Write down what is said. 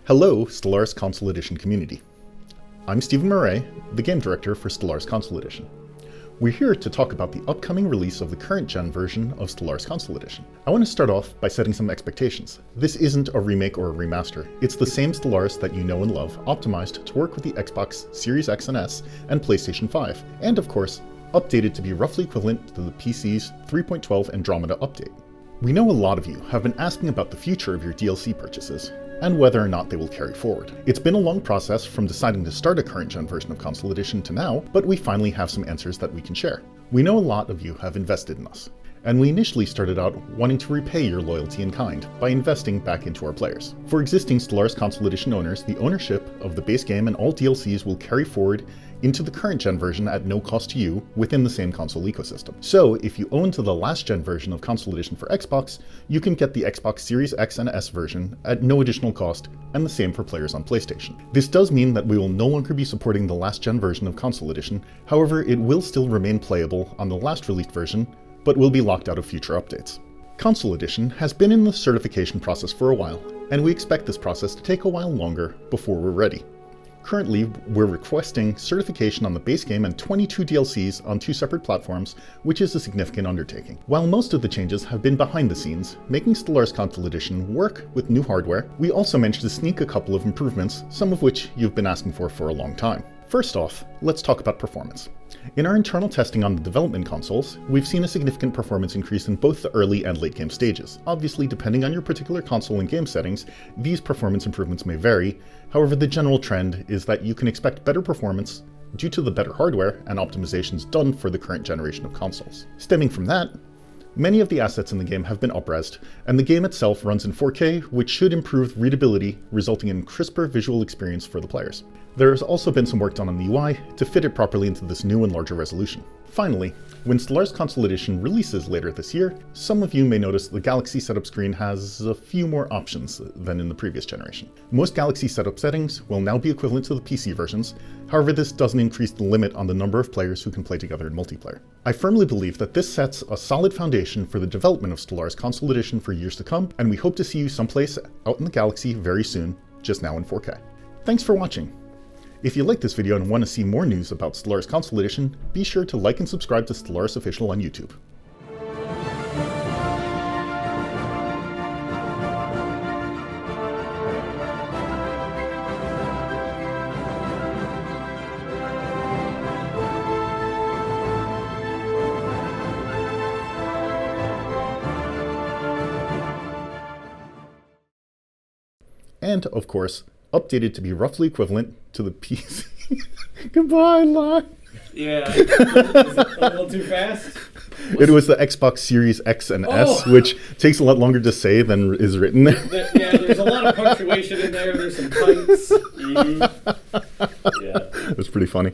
Hello, Stellaris Console Edition community. I'm Stephen Murray, the game director for Stellaris Console Edition. We're here to talk about the upcoming release of the current gen version of Stellaris Console Edition. I want to start off by setting some expectations. This isn't a remake or a remaster. It's the same Stellaris that you know and love, optimized to work with the Xbox Series X and S and PlayStation 5, and of course, updated to be roughly equivalent to the PC's 3.12 Andromeda update. We know a lot of you have been asking about the future of your DLC purchases, and whether or not they will carry forward. It's been a long process from deciding to start a current gen version of Console Edition to now, but we finally have some answers that we can share. We know a lot of you have invested in us, and we initially started out wanting to repay your loyalty in kind by investing back into our players. For existing Stellaris Console Edition owners, the ownership of the base game and all DLCs will carry forward into the current gen version at no cost to you within the same console ecosystem. So if you own to the last gen version of Console Edition for Xbox, you can get the Xbox Series X and S version at no additional cost, and the same for players on PlayStation. This does mean that we will no longer be supporting the last gen version of Console Edition, however it will still remain playable on the last released version, but will be locked out of future updates. Console Edition has been in the certification process for a while, and we expect this process to take a while longer before we're ready. Currently, we're requesting certification on the base game and 22 DLCs on 2 separate platforms, which is a significant undertaking. While most of the changes have been behind the scenes, making Stellaris Console Edition work with new hardware, we also managed to sneak a couple of improvements, some of which you've been asking for a long time. First off, let's talk about performance. In our internal testing on the development consoles, we've seen a significant performance increase in both the early and late game stages. Obviously, depending on your particular console and game settings, these performance improvements may vary. However, the general trend is that you can expect better performance due to the better hardware and optimizations done for the current generation of consoles. Stemming from that, many of the assets in the game have been up-resed, and the game itself runs in 4K, which should improve readability, resulting in crisper visual experience for the players. There has also been some work done on the UI to fit it properly into this new and larger resolution. Finally, when Stellaris Console Edition releases later this year, some of you may notice the Galaxy setup screen has a few more options than in the previous generation. Most Galaxy setup settings will now be equivalent to the PC versions, however this doesn't increase the limit on the number of players who can play together in multiplayer. I firmly believe that this sets a solid foundation for the development of Stellaris Console Edition for years to come, and we hope to see you someplace out in the galaxy very soon, just now in 4K. Thanks for watching. If you like this video and want to see more news about Stellaris Console Edition, be sure to like and subscribe to Stellaris Official on YouTube. And, of course, updated to be roughly equivalent to the PC. Goodbye, lie. Yeah, is it a little too fast? It was the Xbox Series X and S, which takes a lot longer to say than is written there. Yeah, there's a lot of punctuation in there. There's some types. Yeah. It was pretty funny.